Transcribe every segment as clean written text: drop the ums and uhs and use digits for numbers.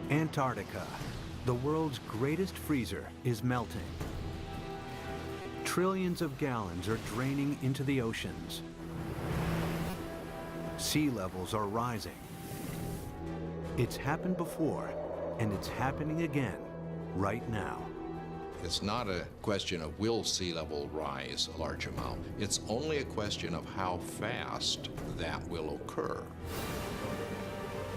Antarctica, the world's greatest freezer, is melting. Trillions of gallons are draining into the oceans. Sea levels are rising. It's happened before, and it's happening again right now. It's not a question of will sea level rise a large amount. It's only a question of how fast that will occur.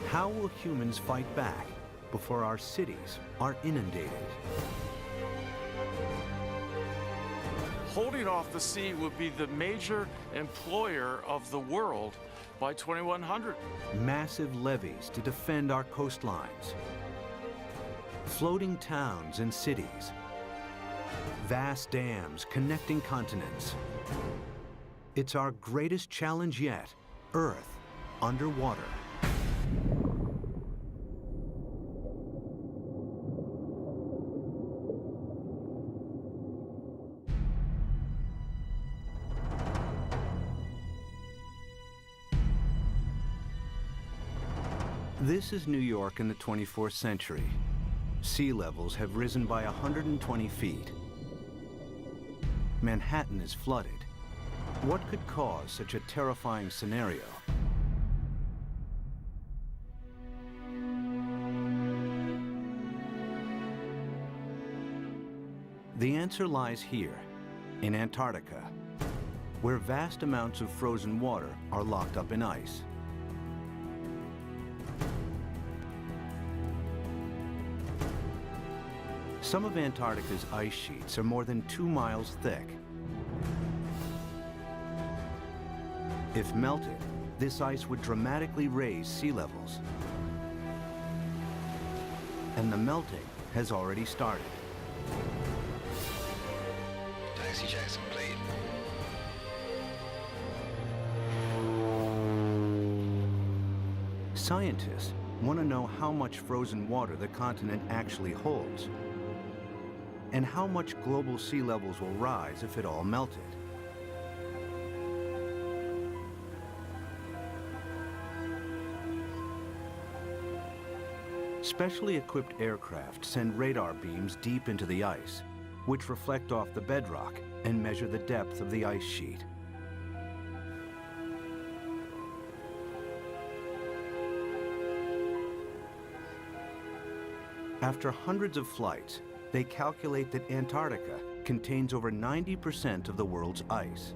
How will humans fight back before our cities are inundated? Holding off the sea would be the major employer of the world by 2100. Massive levees to defend our coastlines. Floating towns and cities. Vast dams connecting continents. It's our greatest challenge yet, Earth underwater. This is New York in the 24th century. Sea levels have risen by 120 feet. Manhattan is flooded. What could cause such a terrifying scenario? The answer lies here, in Antarctica, where vast amounts of frozen water are locked up in ice. Some of Antarctica's ice sheets are more than 2 miles thick. If melted, this ice would dramatically raise sea levels. And the melting has already started. Taxi Jackson, please. Scientists want to know how much frozen water the continent actually holds, and how much global sea levels will rise if it all melted. Specially equipped aircraft send radar beams deep into the ice, which reflect off the bedrock and measure the depth of the ice sheet. After hundreds of flights, they calculate that Antarctica contains over 90% of the world's ice.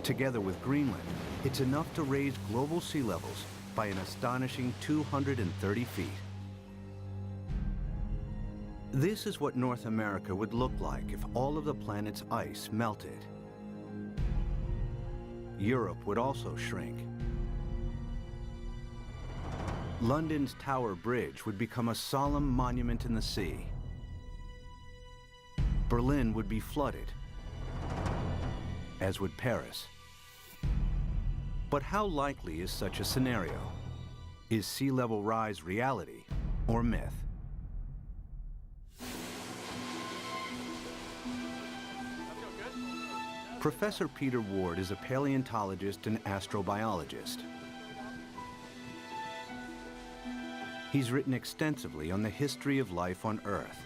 Together with Greenland, it's enough to raise global sea levels by an astonishing 230 feet. This is what North America would look like if all of the planet's ice melted. Europe would also shrink. London's Tower Bridge would become a solemn monument in the sea. Berlin would be flooded, as would Paris. But how likely is such a scenario? Is sea level rise reality or myth? Professor Peter Ward is a paleontologist and astrobiologist. He's written extensively on the history of life on Earth.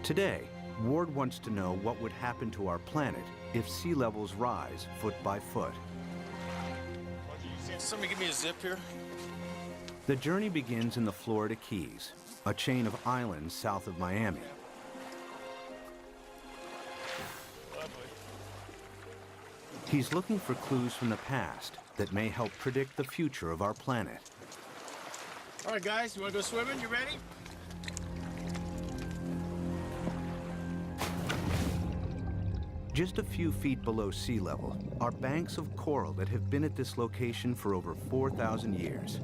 Today, Ward wants to know what would happen to our planet if sea levels rise foot by foot. Somebody give me a zip here. The journey begins in the Florida Keys, a chain of islands south of Miami. He's looking for clues from the past that may help predict the future of our planet. All right, guys, you want to go swimming? You ready? Just a few feet below sea level are banks of coral that have been at this location for over 4,000 years.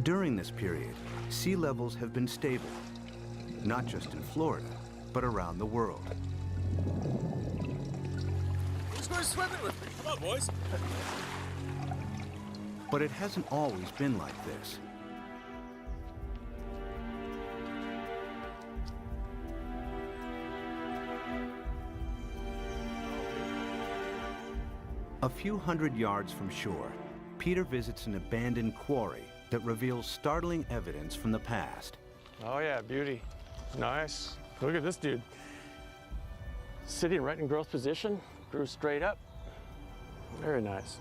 During this period, sea levels have been stable, not just in Florida, but around the world. Who's going swimming with me? Come on, boys. But it hasn't always been like this. A few hundred yards from shore, Peter visits an abandoned quarry that reveals startling evidence from the past. Oh yeah, beauty. Nice. Look at this dude. Sitting right in growth position, grew straight up. Very nice.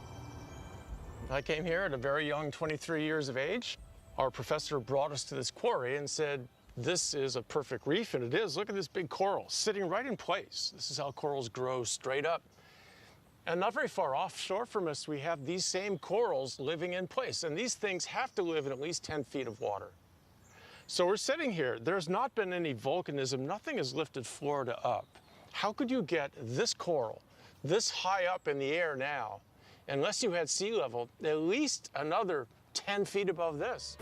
I came here at a very young 23 years of age. Our professor brought us to this quarry and said, this is a perfect reef, and it is. Look at this big coral sitting right in place. This is how corals grow straight up. And not very far offshore from us, we have these same corals living in place. And these things have to live in at least 10 feet of water. So we're sitting here. There's not been any volcanism. Nothing has lifted Florida up. How could you get this coral this high up in the air now, unless you had sea level, at least another 10 feet above this?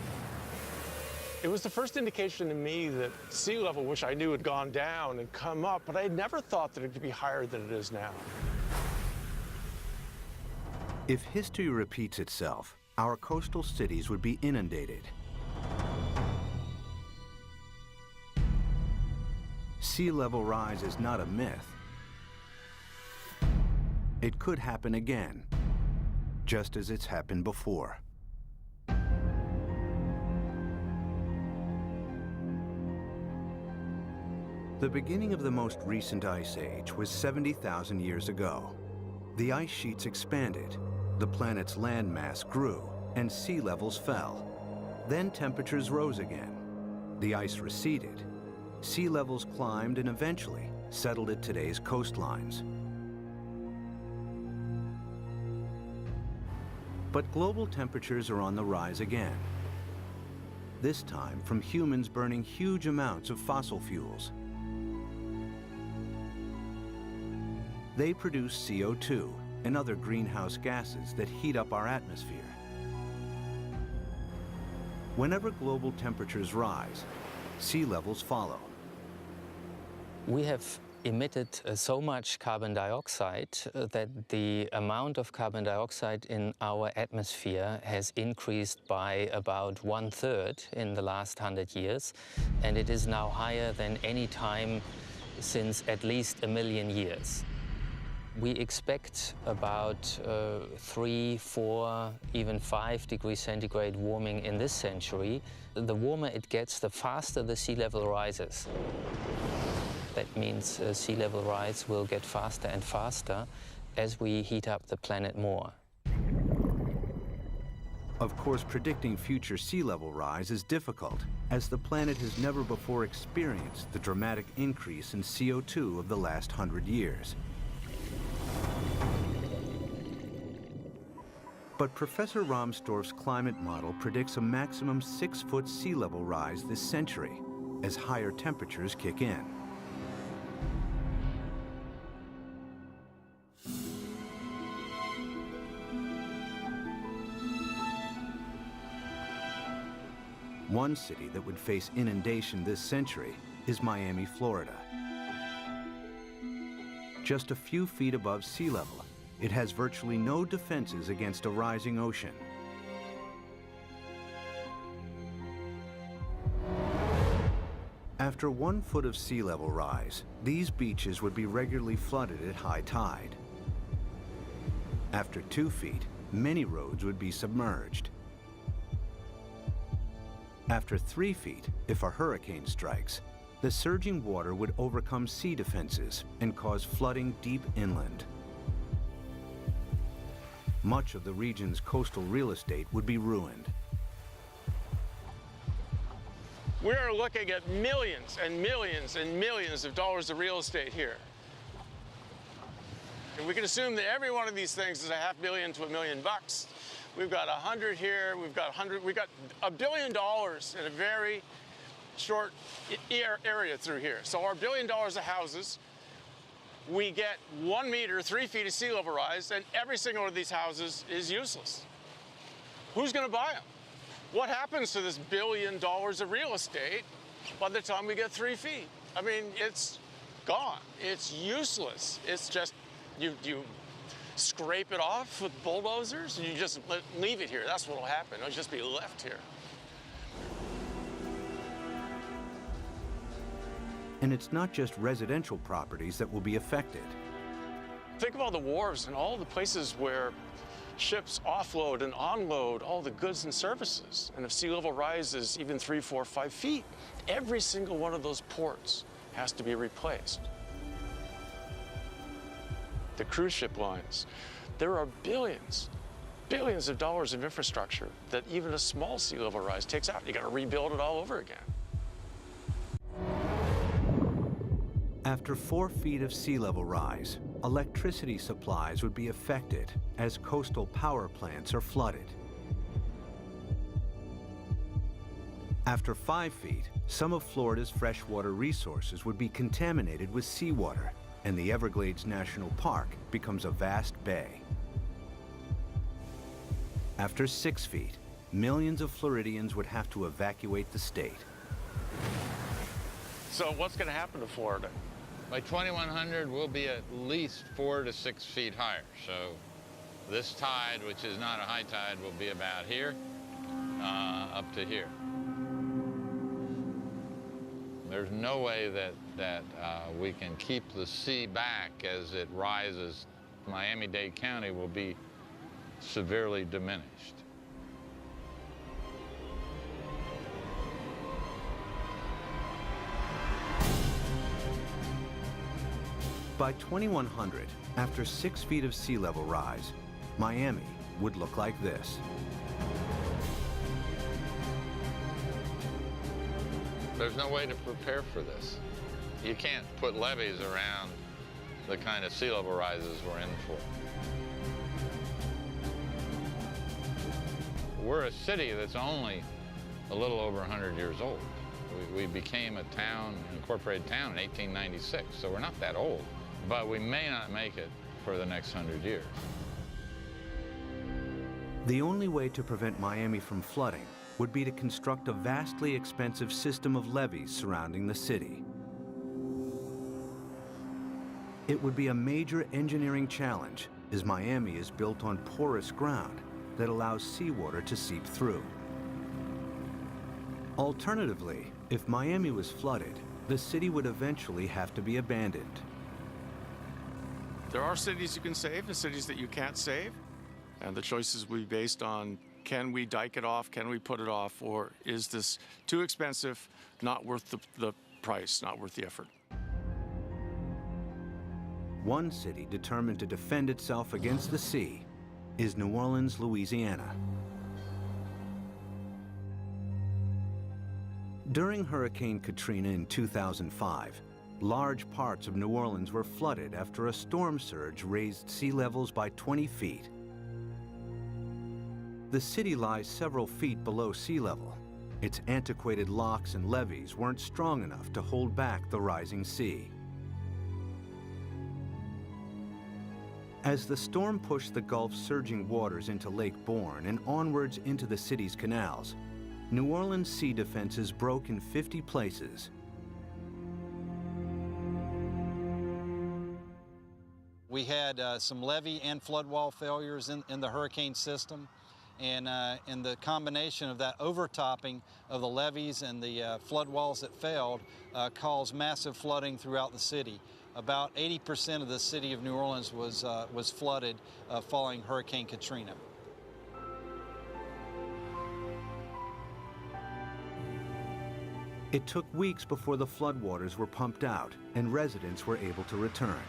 It was the first indication to me that sea level, which I knew had gone down and come up, but I had never thought that it could be higher than it is now. If history repeats itself, our coastal cities would be inundated. Sea level rise is not a myth. It could happen again, just as it's happened before. The beginning of the most recent ice age was 70,000 years ago. The ice sheets expanded, the planet's landmass grew, and sea levels fell. Then temperatures rose again. The ice receded. Sea levels climbed and eventually settled at today's coastlines. But global temperatures are on the rise again. This time from humans burning huge amounts of fossil fuels. They produce CO2 and other greenhouse gases that heat up our atmosphere. Whenever global temperatures rise, sea levels follow. We have emitted so much carbon dioxide that the amount of carbon dioxide in our atmosphere has increased by about 1/3 in the last 100 years, and it is now higher than any time since at least 1 million years. We expect about 3, 4, even 5 degrees centigrade warming in this century. The warmer it gets, the faster the sea level rises. That means sea level rise will get faster and faster as we heat up the planet more. Of course, predicting future sea level rise is difficult, as the planet has never before experienced the dramatic increase in CO2 of the last 100 years. But Professor Rahmstorf's climate model predicts a maximum 6-foot sea level rise this century, as higher temperatures kick in. One city that would face inundation this century is Miami, Florida. Just a few feet above sea level, it has virtually no defenses against a rising ocean. After 1 foot of sea level rise, these beaches would be regularly flooded at high tide. After 2 feet, many roads would be submerged. After 3 feet, if a hurricane strikes, the surging water would overcome sea defenses and cause flooding deep inland. Much of the region's coastal real estate would be ruined. We are looking at millions and millions and millions of dollars of real estate here. And we can assume that every one of these things is $500,000 to $1 million. We've got 100 here, we've got $1 billion in a very short area through here. So our $1 billion of houses, we get 1 meter, 3 feet of sea level rise, and every single one of these houses is useless. Who's gonna buy them? What happens to this $1 billion of real estate by the time we get 3 feet? I mean, it's gone. It's useless. It's just, you scrape it off with bulldozers and you just leave it here. That's what'll happen. It'll just be left here. And it's not just residential properties that will be affected. Think of all the wharves and all the places where ships offload and unload all the goods and services. And if sea level rises even 3, 4, 5 feet, every single one of those ports has to be replaced. The cruise ship lines, there are billions of dollars of infrastructure that even a small sea level rise takes out. You got to rebuild it all over again. After 4 feet of sea level rise, electricity supplies would be affected as coastal power plants are flooded. After 5 feet, some of Florida's freshwater resources would be contaminated with seawater, and the Everglades National Park becomes a vast bay. After 6 feet, millions of Floridians would have to evacuate the state. So what's going to happen to Florida? By 2100, we'll be at least 4 to 6 feet higher. So this tide, which is not a high tide, will be about here, up to here. There's no way that we can keep the sea back as it rises. Miami-Dade County will be severely diminished. By 2100, after 6 feet of sea level rise, Miami would look like this. There's no way to prepare for this. You can't put levees around the kind of sea level rises we're in for. We're a city that's only a little over 100 years old. We became a town, an incorporated town in 1896, so we're not that old. But we may not make it for the next 100 years. The only way to prevent Miami from flooding would be to construct a vastly expensive system of levees surrounding the city. It would be a major engineering challenge, as Miami is built on porous ground that allows seawater to seep through. Alternatively, if Miami was flooded, the city would eventually have to be abandoned. There are cities you can save and cities that you can't save, and the choices will be based on, can we dike it off, can we put it off, or is this too expensive, not worth the price, not worth the effort. One city determined to defend itself against the sea is New Orleans, Louisiana. During Hurricane Katrina in 2005, large parts of New Orleans were flooded after a storm surge raised sea levels by 20 feet. The city lies several feet below sea level. Its antiquated locks and levees weren't strong enough to hold back the rising sea. As the storm pushed the Gulf's surging waters into Lake Borgne and onwards into the city's canals, New Orleans' sea defenses broke in 50 places. We had some levee and flood wall failures in the hurricane system, and the combination of that overtopping of the levees and the flood walls that failed caused massive flooding throughout the city. About 80% of the city of New Orleans was flooded following Hurricane Katrina. It took weeks before the floodwaters were pumped out and residents were able to return.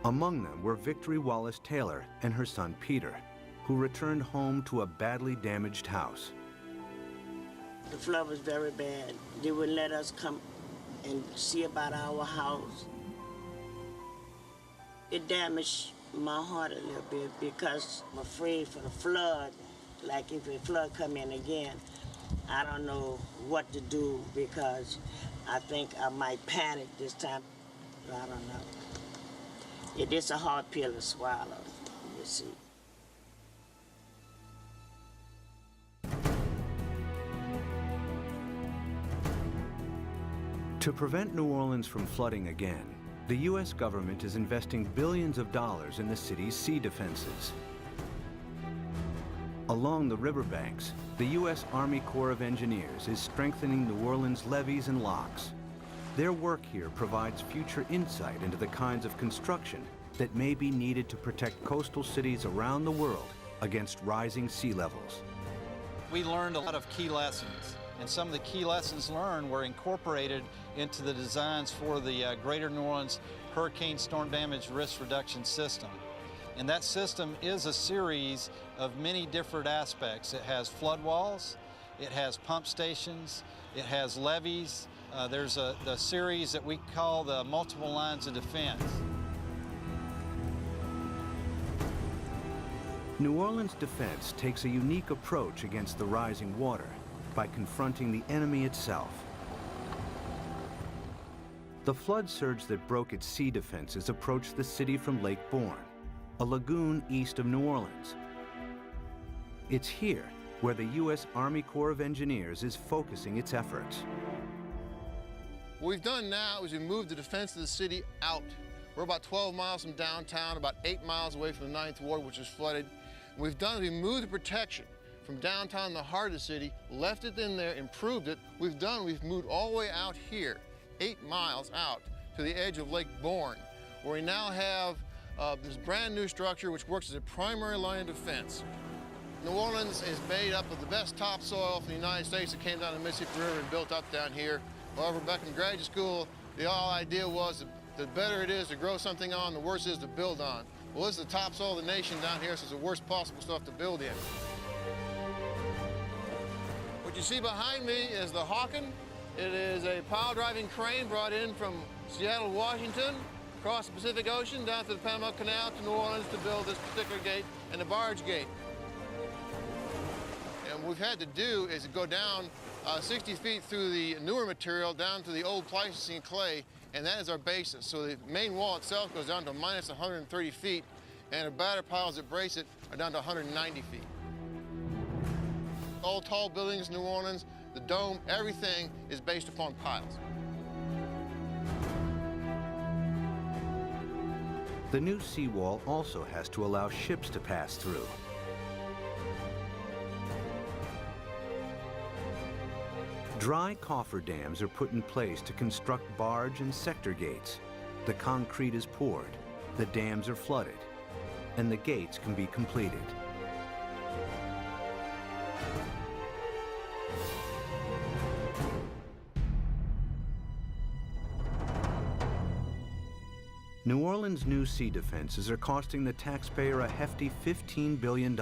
Among them were Victory Wallace Taylor and her son Peter, who returned home to a badly damaged house. The flood was very bad. They wouldn't let us come and see about our house. It damaged my heart a little bit because I'm afraid for the flood. Like if a flood come in again, I don't know what to do because I think I might panic this time. I don't know. It is a hard pill to swallow, you see. To prevent New Orleans from flooding again, the U.S. government is investing billions of dollars in the city's sea defenses. Along the riverbanks, the U.S. Army Corps of Engineers is strengthening New Orleans' levees and locks. Their work here provides future insight into the kinds of construction that may be needed to protect coastal cities around the world against rising sea levels. We learned a lot of key lessons, and some of the key lessons learned were incorporated into the designs for the Greater New Orleans Hurricane Storm Damage Risk Reduction System. And that system is a series of many different aspects. It has flood walls, it has pump stations, it has levees. There's the series that we call the multiple lines of defense. New Orleans defense takes a unique approach against the rising water by confronting the enemy itself. The flood surge that broke its sea defenses approached the city from Lake Borgne, a lagoon east of New Orleans. It's here where the U.S. Army Corps of Engineers is focusing its efforts. What we've done now is we moved the defense of the city out. We're about 12 miles from downtown, about 8 miles away from the Ninth Ward, which is flooded. What we've done is we moved the protection from downtown, the heart of the city, left it in there, improved it. We've moved all the way out here, 8 miles out to the edge of Lake Borgne, where we now have this brand new structure which works as a primary line of defense. New Orleans is made up of the best topsoil from the United States that came down the Mississippi River and built up down here. However, back in graduate school, the whole idea was that the better it is to grow something on, the worse it is to build on. Well, this is the topsoil of the nation down here, so it's the worst possible stuff to build in. What you see behind me is the Hawken. It is a pile-driving crane brought in from Seattle, Washington, across the Pacific Ocean, down to the Panama Canal to New Orleans to build this particular gate and the barge gate. And what we've had to do is go down 60 feet through the newer material down to the old Pleistocene clay, and that is our basis. So the main wall itself goes down to minus 130 feet, and the batter piles that brace it are down to 190 feet. All tall buildings in New Orleans, the dome, everything is based upon piles. The new seawall also has to allow ships to pass through. Dry cofferdams are put in place to construct barge and sector gates. The concrete is poured, the dams are flooded, and the gates can be completed. New Orleans' new sea defenses are costing the taxpayer a hefty $15 billion.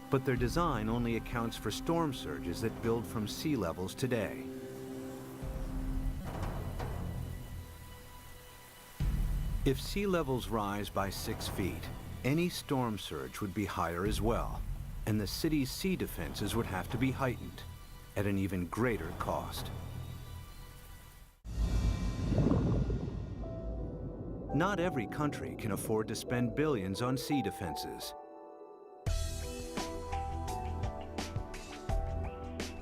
But their design only accounts for storm surges that build from sea levels today. If sea levels rise by 6 feet, any storm surge would be higher as well, and the city's sea defenses would have to be heightened at an even greater cost. Not every country can afford to spend billions on sea defenses.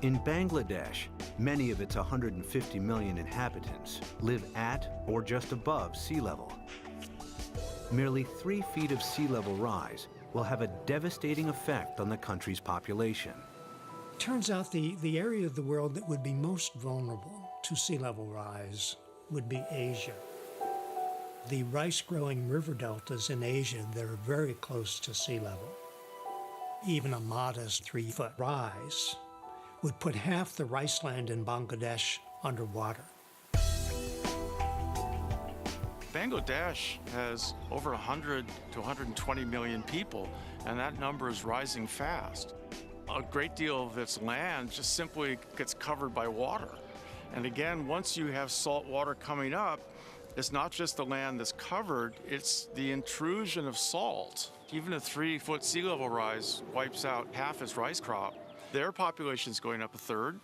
In Bangladesh, many of its 150 million inhabitants live at or just above sea level. Merely 3 feet of sea level rise will have a devastating effect on the country's population. Turns out the area of the world that would be most vulnerable to sea level rise would be Asia. The rice-growing river deltas in Asia that are very close to sea level. Even a modest 3-foot rise would put half the rice land in Bangladesh underwater. Bangladesh has over 100 to 120 million people, and that number is rising fast. A great deal of its land just simply gets covered by water. And again, once you have salt water coming up, it's not just the land that's covered, it's the intrusion of salt. Even a 3-foot sea level rise wipes out half its rice crop. Their population's going up 1/3,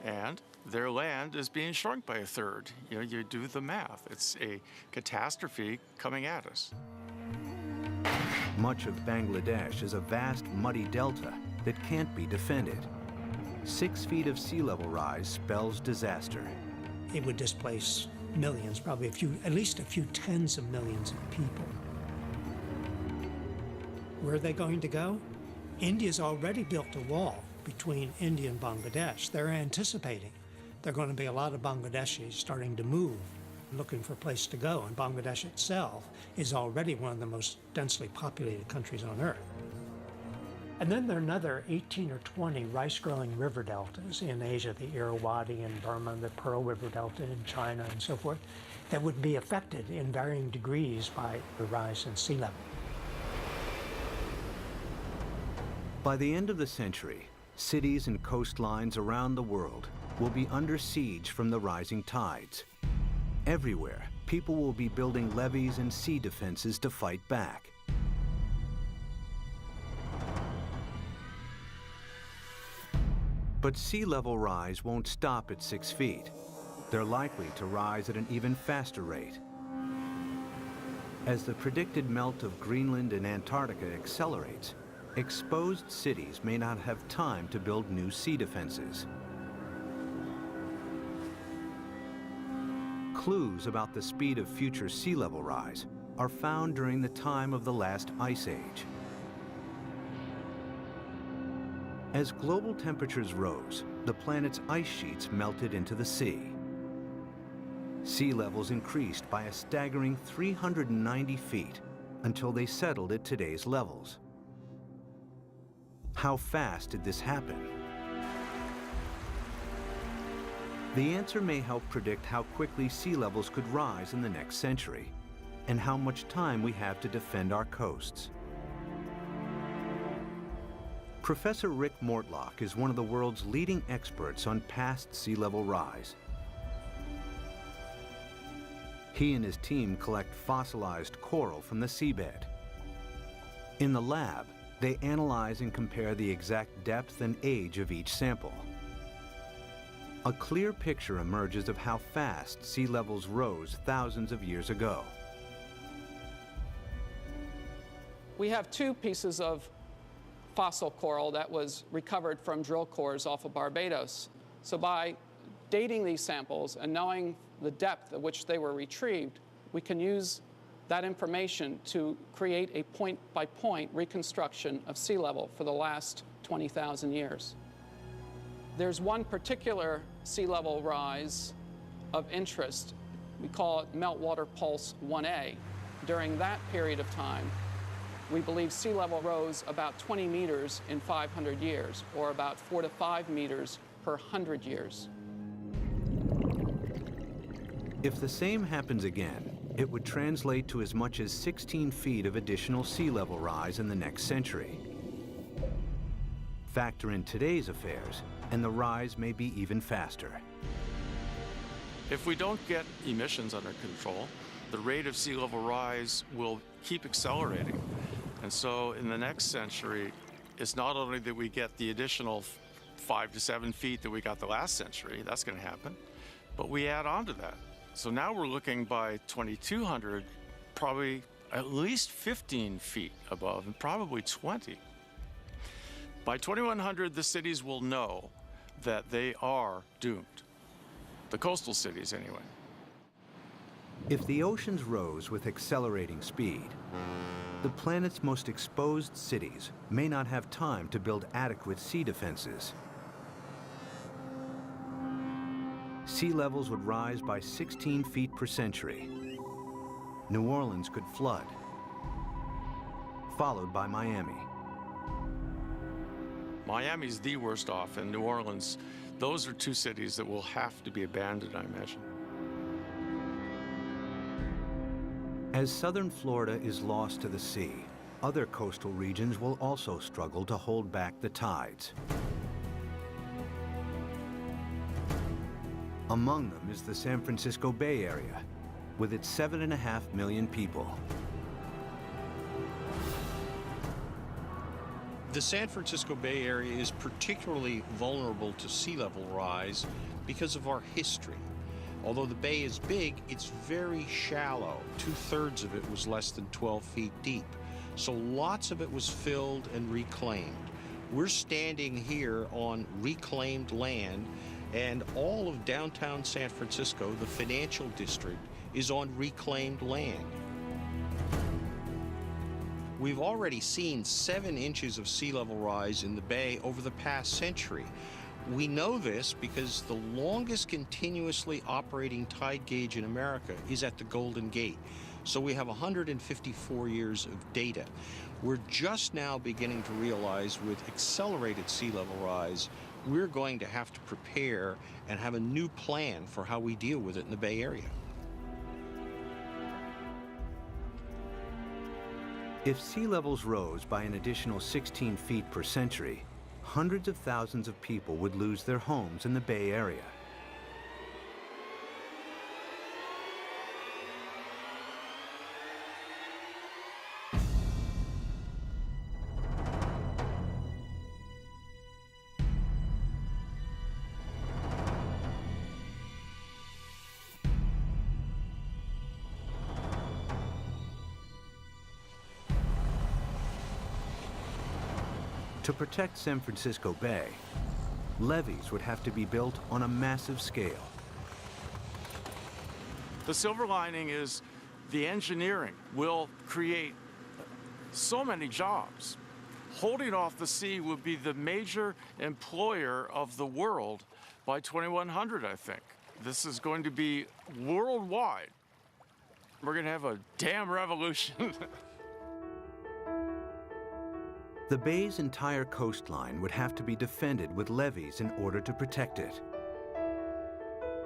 and their land is being shrunk by 1/3. You know, you do the math. It's a catastrophe coming at us. Much of Bangladesh is a vast muddy delta that can't be defended. 6 feet of sea level rise spells disaster. It would displace millions, probably at least a few tens of millions of people. Where are they going to go? India's already built a wall between India and Bangladesh. They're anticipating there are going to be a lot of Bangladeshis starting to move, looking for a place to go, and Bangladesh itself is already one of the most densely populated countries on Earth. And then there are another 18 or 20 rice-growing river deltas in Asia, the Irrawaddy in Burma, the Pearl River Delta in China, and so forth, that would be affected in varying degrees by the rise in sea level. By the end of the century, cities and coastlines around the world will be under siege from the rising tides. Everywhere, people will be building levees and sea defenses to fight back. But sea level rise won't stop at 6 feet. They're likely to rise at an even faster rate. As the predicted melt of Greenland and Antarctica accelerates, exposed cities may not have time to build new sea defenses. Clues about the speed of future sea level rise are found during the time of the last ice age. As global temperatures rose, the planet's ice sheets melted into the sea. Sea levels increased by a staggering 390 feet until they settled at today's levels. How fast did this happen? The answer may help predict how quickly sea levels could rise in the next century, and how much time we have to defend our coasts. Professor Rick Mortlock is one of the world's leading experts on past sea level rise. He and his team collect fossilized coral from the seabed. In the lab, they analyze and compare the exact depth and age of each sample. A clear picture emerges of how fast sea levels rose thousands of years ago. We have 2 pieces of fossil coral that was recovered from drill cores off of Barbados. So by dating these samples and knowing the depth at which they were retrieved, we can use that information to create a point-by-point reconstruction of sea level for the last 20,000 years. There's one particular sea level rise of interest. We call it Meltwater Pulse 1A. During that period of time, we believe sea level rose about 20 meters in 500 years, or about 4 to 5 meters per 100 years. If the same happens again, it would translate to as much as 16 feet of additional sea level rise in the next century. Factor in today's affairs, and the rise may be even faster. If we don't get emissions under control, the rate of sea level rise will keep accelerating. And so in the next century, it's not only that we get the additional 5 to 7 feet that we got the last century, that's going to happen, but we add on to that. So now we're looking by 2200, probably at least 15 feet above, and probably 20. By 2100, the cities will know that they are doomed. The coastal cities, anyway. If the oceans rose with accelerating speed, the planet's most exposed cities may not have time to build adequate sea defenses. Sea levels would rise by 16 feet per century. New Orleans could flood, followed by Miami. Miami's the worst off, and New Orleans, those are 2 cities that will have to be abandoned, I imagine. As southern Florida is lost to the sea, other coastal regions will also struggle to hold back the tides. Among them is the San Francisco Bay Area, with its 7.5 million people. The San Francisco Bay Area is particularly vulnerable to sea level rise because of our history. Although the bay is big, it's very shallow. 2/3 of it was less than 12 feet deep. So lots of it was filled and reclaimed. We're standing here on reclaimed land, and all of downtown San Francisco, the financial district, is on reclaimed land. We've already seen 7 inches of sea level rise in the bay over the past century. We know this because the longest continuously operating tide gauge in America is at the Golden Gate. So we have 154 years of data. We're just now beginning to realize with accelerated sea level rise, we're going to have to prepare and have a new plan for how we deal with it in the Bay Area. If sea levels rose by an additional 16 feet per century, hundreds of thousands of people would lose their homes in the Bay Area. To protect San Francisco Bay, levees would have to be built on a massive scale. The silver lining is the engineering will create so many jobs. Holding off the sea will be the major employer of the world by 2100, I think. This is going to be worldwide. We're going to have a damn revolution. The bay's entire coastline would have to be defended with levees in order to protect it.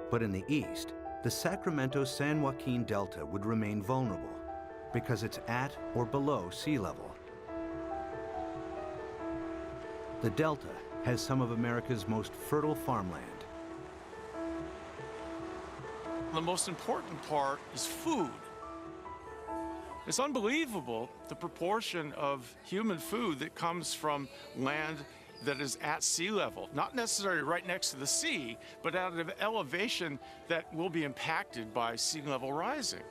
But in the east, the Sacramento-San Joaquin Delta would remain vulnerable because it's at or below sea level. The Delta has some of America's most fertile farmland. The most important part is food. It's unbelievable the proportion of human food that comes from land that is at sea level, not necessarily right next to the sea, but at an elevation that will be impacted by sea level rising.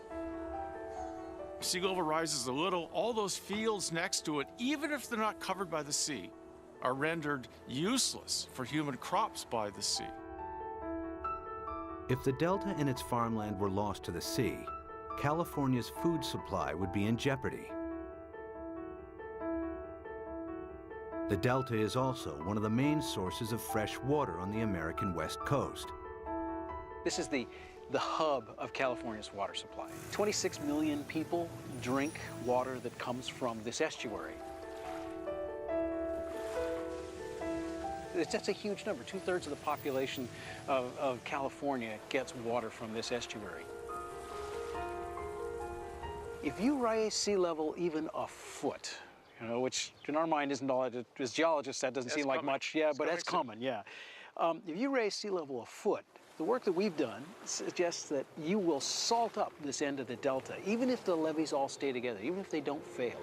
Sea level rises a little, all those fields next to it, even if they're not covered by the sea, are rendered useless for human crops by the sea. If the Delta and its farmland were lost to the sea, California's food supply would be in jeopardy. The Delta is also one of the main sources of fresh water on the American West Coast. This is the hub of California's water supply. 26 million people drink water that comes from this estuary. That's a huge number. 2/3 of the population of California gets water from this estuary. If you raise sea level even a foot, you know, which in our mind isn't all, as geologists, that doesn't seem like much, yeah, but that's common, yeah. If you raise sea level a foot, the work that we've done suggests that you will salt up this end of the Delta, even if the levees all stay together, even if they don't fail.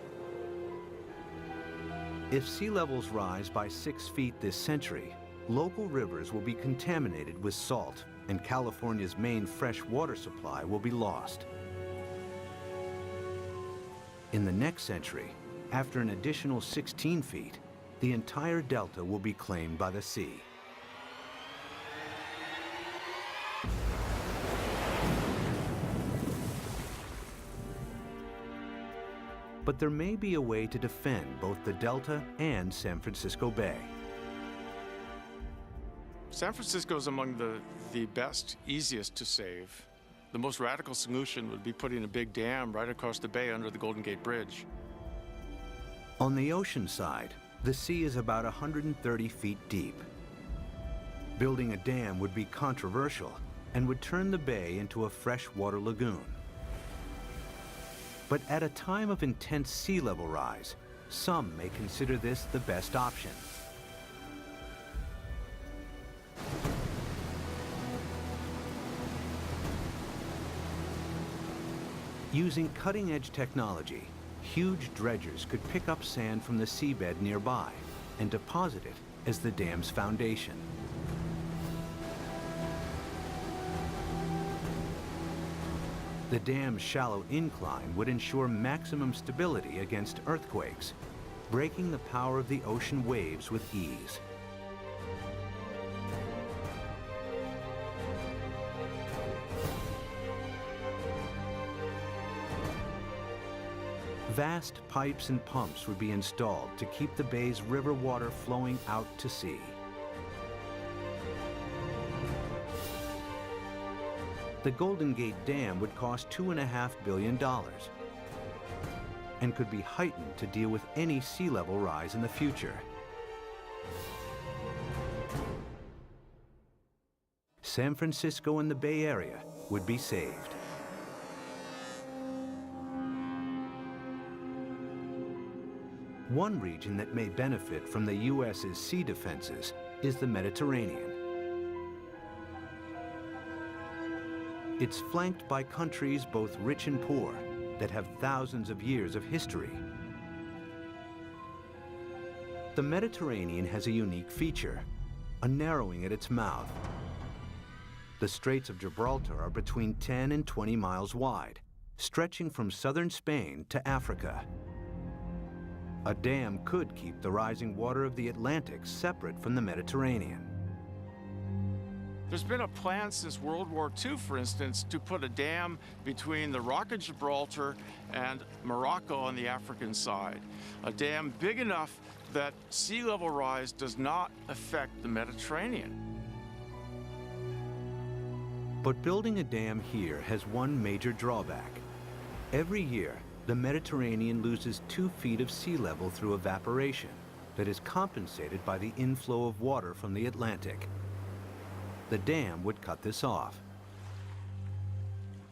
If sea levels rise by 6 feet this century, local rivers will be contaminated with salt, and California's main fresh water supply will be lost. In the next century, after an additional 16 feet, the entire Delta will be claimed by the sea. But there may be a way to defend both the Delta and San Francisco Bay. San Francisco is among the best, easiest to save. The most radical solution would be putting a big dam right across the bay under the Golden Gate Bridge. On the ocean side, the sea is about 130 feet deep. Building a dam would be controversial and would turn the bay into a freshwater lagoon. But at a time of intense sea level rise, some may consider this the best option. Using cutting-edge technology, huge dredgers could pick up sand from the seabed nearby and deposit it as the dam's foundation. The dam's shallow incline would ensure maximum stability against earthquakes, breaking the power of the ocean waves with ease. Vast pipes and pumps would be installed to keep the bay's river water flowing out to sea. The Golden Gate Dam would cost $2.5 billion and could be heightened to deal with any sea level rise in the future. San Francisco and the Bay Area would be saved. One region that may benefit from the U.S.'s sea defenses is the Mediterranean. It's flanked by countries both rich and poor that have thousands of years of history. The Mediterranean has a unique feature, a narrowing at its mouth. The Straits of Gibraltar are between 10 and 20 miles wide, stretching from southern Spain to Africa. A dam could keep the rising water of the Atlantic separate from the Mediterranean. There's been a plan since World War II, for instance, to put a dam between the Rock of Gibraltar and Morocco on the African side. A dam big enough that sea level rise does not affect the Mediterranean. But building a dam here has one major drawback. Every year, the Mediterranean loses 2 feet of sea level through evaporation that is compensated by the inflow of water from the Atlantic. The dam would cut this off.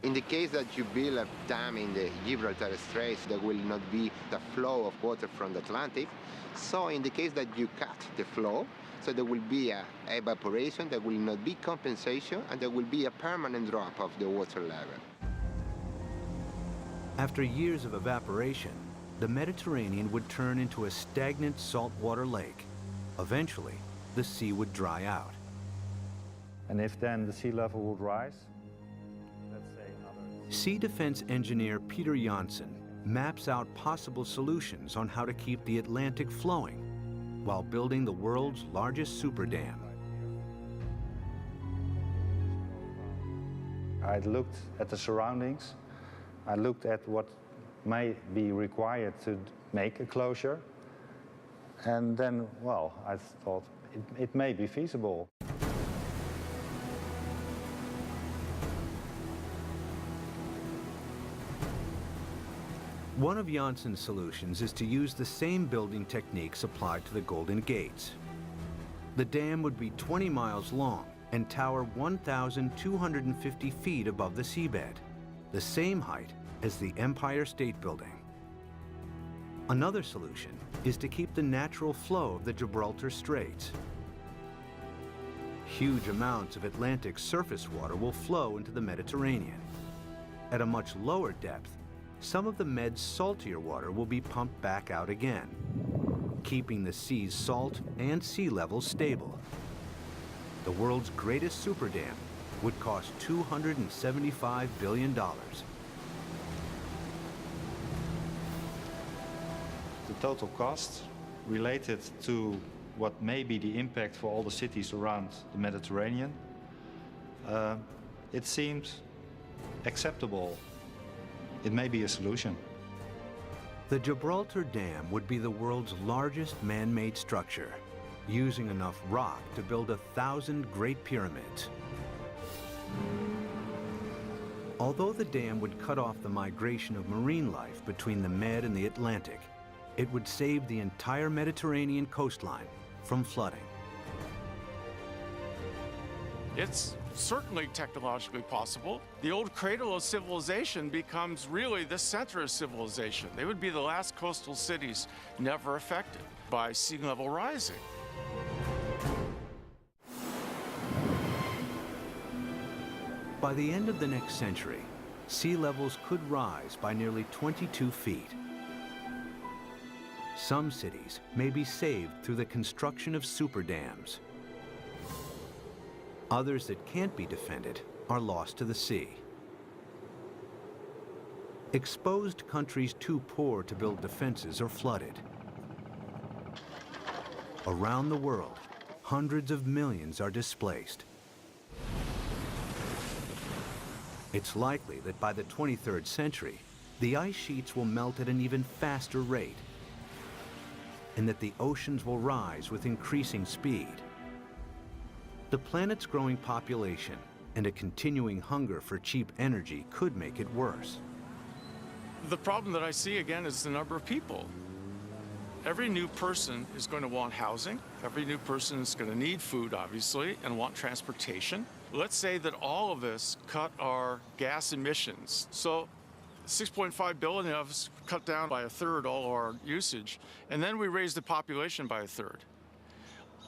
In the case that you build a dam in the Gibraltar Straits, there will not be the flow of water from the Atlantic. So in the case that you cut the flow, so there will be a evaporation, there will not be compensation, and there will be a permanent drop of the water level. After years of evaporation, the Mediterranean would turn into a stagnant saltwater lake. Eventually, the sea would dry out. And if then the sea level would rise, let's say another... Sea defense engineer Peter Janssen maps out possible solutions on how to keep the Atlantic flowing while building the world's largest super dam. I looked at the surroundings. I looked at what may be required to make a closure. And then, well, I thought it may be feasible. One of Janssen's solutions is to use the same building techniques applied to the Golden Gates. The dam would be 20 miles long and tower 1,250 feet above the seabed, the same height as the Empire State Building. Another solution is to keep the natural flow of the Gibraltar Straits. Huge amounts of Atlantic surface water will flow into the Mediterranean. At a much lower depth, some of the Med's saltier water will be pumped back out again, keeping the sea's salt and sea level stable. The world's greatest super dam would cost $275 billion. The total cost related to what may be the impact for all the cities around the Mediterranean, it seemed acceptable. It may be a solution. The Gibraltar Dam would be the world's largest man-made structure, using enough rock to build 1,000 Great Pyramids. Although the dam would cut off the migration of marine life between the Med and the Atlantic, it would save the entire Mediterranean coastline from flooding. It's certainly technologically possible. The old cradle of civilization becomes really the center of civilization. They would be the last coastal cities never affected by sea level rising. By the end of the next century, sea levels could rise by nearly 22 feet. Some cities may be saved through the construction of super dams. Others that can't be defended are lost to the sea. Exposed countries too poor to build defenses are flooded. Around the world, hundreds of millions are displaced. It's likely that by the 23rd century, the ice sheets will melt at an even faster rate, and that the oceans will rise with increasing speed. The planet's growing population and a continuing hunger for cheap energy could make it worse. The problem that I see again is the number of people. Every new person is going to want housing. Every new person is going to need food, obviously, and want transportation. Let's say that all of us cut our gas emissions. So 6.5 billion of us cut down by a third all our usage, and then we raise the population by a third.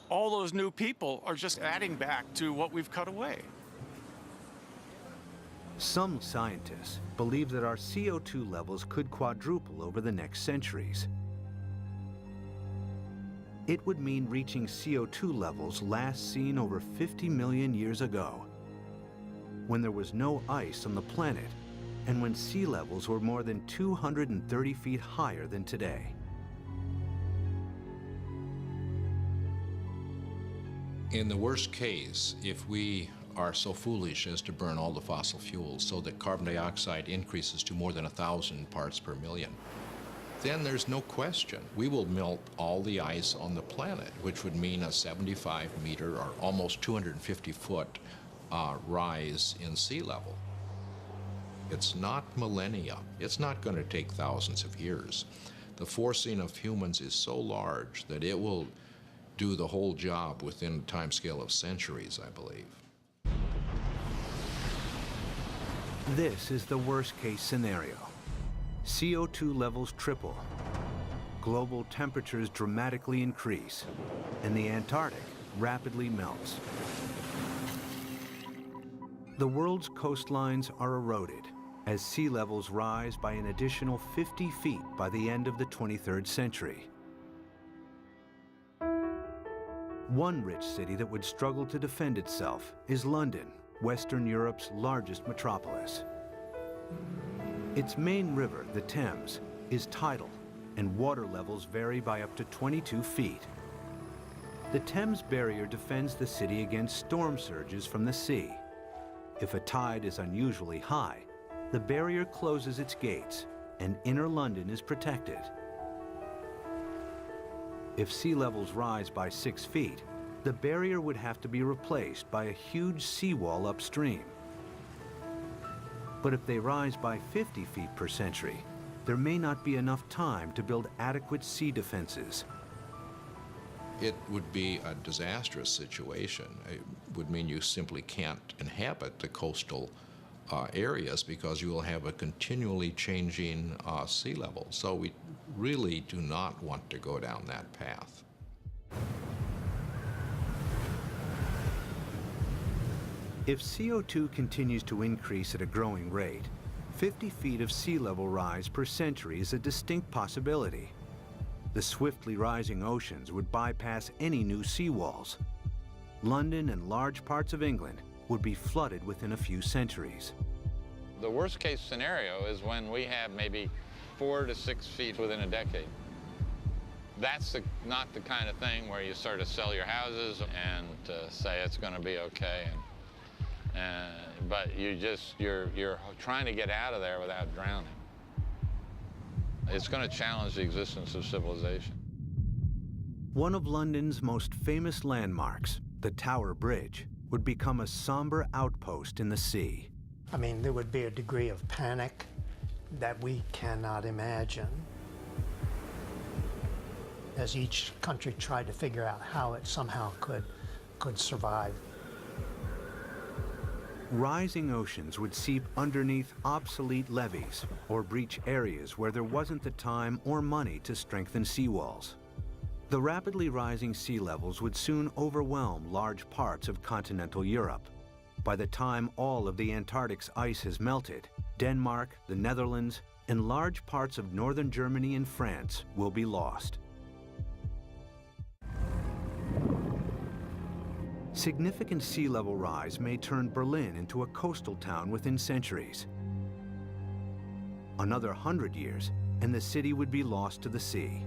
All those new people are just adding back to what we've cut away. Some scientists believe that our CO2 levels could quadruple over the next centuries. It would mean reaching CO2 levels last seen over 50 million years ago, when there was no ice on the planet and when sea levels were more than 230 feet higher than today. In the worst case, if we are so foolish as to burn all the fossil fuels so that carbon dioxide increases to more than 1,000 parts per million, then there's no question we will melt all the ice on the planet, which would mean a 75-meter or almost 250-foot rise in sea level. It's not millennia. It's not going to take thousands of years. The forcing of humans is so large that it will do the whole job within a timescale of centuries, I believe. This is the worst-case scenario. CO2 levels triple, global temperatures dramatically increase, and the Antarctic rapidly melts. The world's coastlines are eroded as sea levels rise by an additional 50 feet by the end of the 23rd century. One rich city that would struggle to defend itself is London, Western Europe's largest metropolis. Its main river, the Thames, is tidal, and water levels vary by up to 22 feet. The Thames barrier defends the city against storm surges from the sea. If a tide is unusually high, the barrier closes its gates, and inner London is protected. If sea levels rise by 6 feet, the barrier would have to be replaced by a huge seawall upstream. But if they rise by 50 feet per century, there may not be enough time to build adequate sea defenses. It would be a disastrous situation. It would mean you simply can't inhabit the coastal areas because you will have a continually changing sea level. So we really do not want to go down that path. If CO2 continues to increase at a growing rate, 50 feet of sea level rise per century is a distinct possibility. The swiftly rising oceans would bypass any new seawalls. London and large parts of England would be flooded within a few centuries. The worst case scenario is when we have maybe 4 to 6 feet within a decade. That's not the kind of thing where you sort of sell your houses and say it's going to be okay. But you're trying to get out of there without drowning. It's going to challenge the existence of civilization. One of London's most famous landmarks, the Tower Bridge, would become a somber outpost in the sea. I mean, there would be a degree of panic that we cannot imagine as each country tried to figure out how it somehow could survive. Rising oceans would seep underneath obsolete levees or breach areas where there wasn't the time or money to strengthen seawalls. The rapidly rising sea levels would soon overwhelm large parts of continental Europe. By the time all of the Antarctic's ice has melted, Denmark, the Netherlands, and large parts of northern Germany and France will be lost. Significant sea level rise may turn Berlin into a coastal town within centuries. Another 100 years, and the city would be lost to the sea.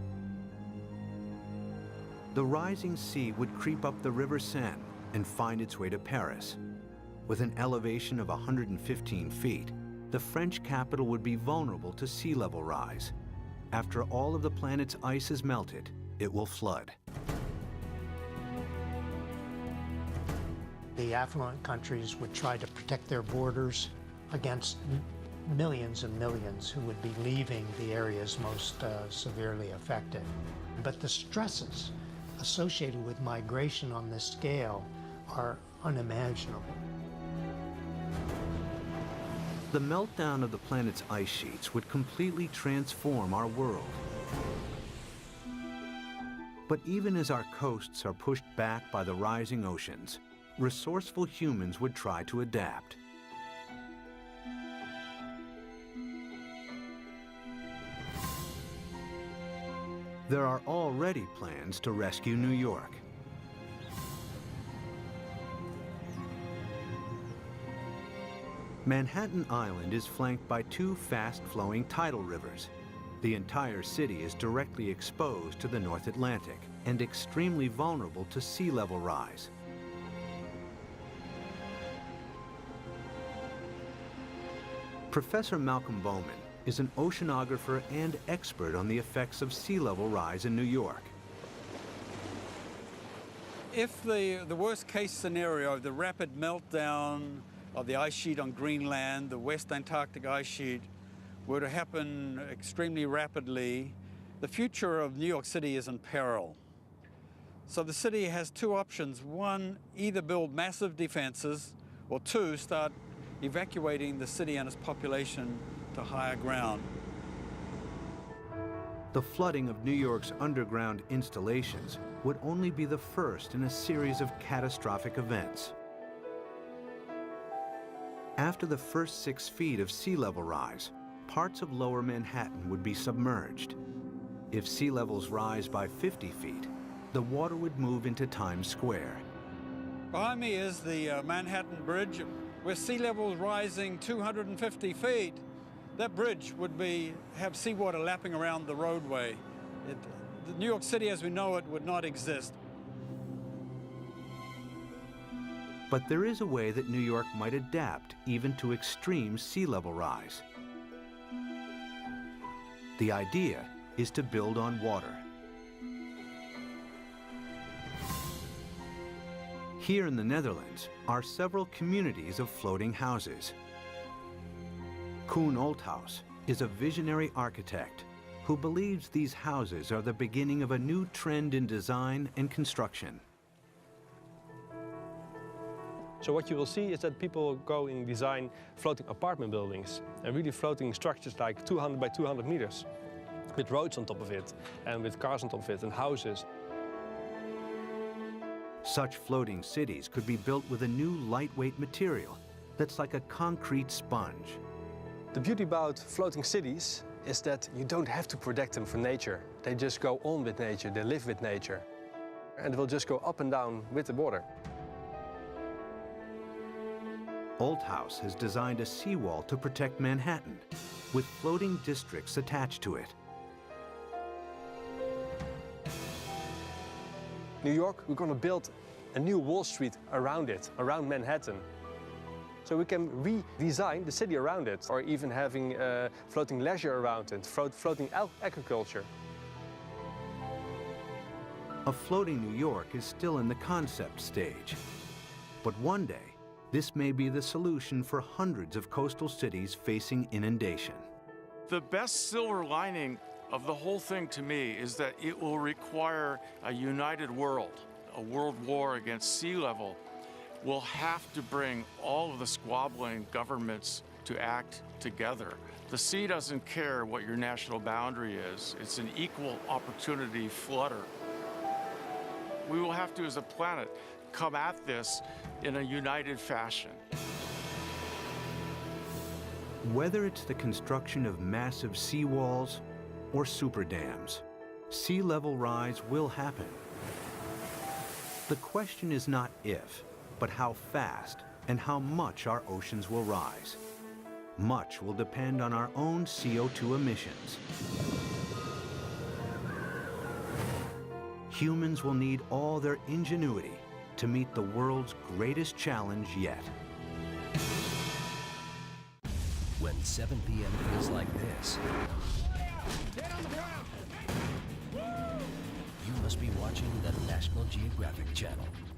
The rising sea would creep up the River Seine and find its way to Paris. With an elevation of 115 feet, the French capital would be vulnerable to sea level rise. After all of the planet's ice is melted, it will flood. The affluent countries would try to protect their borders against millions and millions who would be leaving the areas most severely affected. But the stresses associated with migration on this scale are unimaginable. The meltdown of the planet's ice sheets would completely transform our world. But even as our coasts are pushed back by the rising oceans, resourceful humans would try to adapt. There are already plans to rescue New York. Manhattan Island is flanked by two fast-flowing tidal rivers. The entire city is directly exposed to the North Atlantic and extremely vulnerable to sea level rise. Professor Malcolm Bowman is an oceanographer and expert on the effects of sea level rise in New York. If the worst case scenario, the rapid meltdown of the ice sheet on Greenland, the West Antarctic ice sheet, were to happen extremely rapidly, the future of New York City is in peril. So the city has two options. One, either build massive defenses, or two, start evacuating the city and its population to higher ground. The flooding of New York's underground installations would only be the first in a series of catastrophic events. After the first 6 feet of sea level rise, parts of lower Manhattan would be submerged. If sea levels rise by 50 feet, the water would move into Times Square. Behind me is the Manhattan Bridge, with sea levels rising 250 feet. That bridge would have seawater lapping around the roadway. New York City as we know it would not exist. But there is a way that New York might adapt even to extreme sea level rise. The idea is to build on water. Here in the Netherlands are several communities of floating houses. Koen Olthuis is a visionary architect who believes these houses are the beginning of a new trend in design and construction. So what you will see is that people go and design floating apartment buildings and really floating structures like 200 by 200 meters with roads on top of it and with cars on top of it and houses. Such floating cities could be built with a new lightweight material that's like a concrete sponge. The beauty about floating cities is that you don't have to protect them from nature. They just go on with nature, they live with nature. And they will just go up and down with the water. Olthuis has designed a seawall to protect Manhattan, with floating districts attached to it. New York, we're going to build a new Wall Street around it, around Manhattan. So we can redesign the city around it, or even having floating leisure around it, floating agriculture. A floating New York is still in the concept stage. But one day, this may be the solution for hundreds of coastal cities facing inundation. The best silver lining of the whole thing to me is that it will require a united world. A world war against sea level will have to bring all of the squabbling governments to act together. The sea doesn't care what your national boundary is. It's an equal opportunity flooder. We will have to, as a planet, come at this in a united fashion. Whether it's the construction of massive seawalls or super dams, sea level rise will happen. The question is not if, but how fast and how much our oceans will rise. Much will depend on our own CO2 emissions. Humans will need all their ingenuity to meet the world's greatest challenge yet. when 7 p.m. feels like this, you must be watching the National Geographic Channel.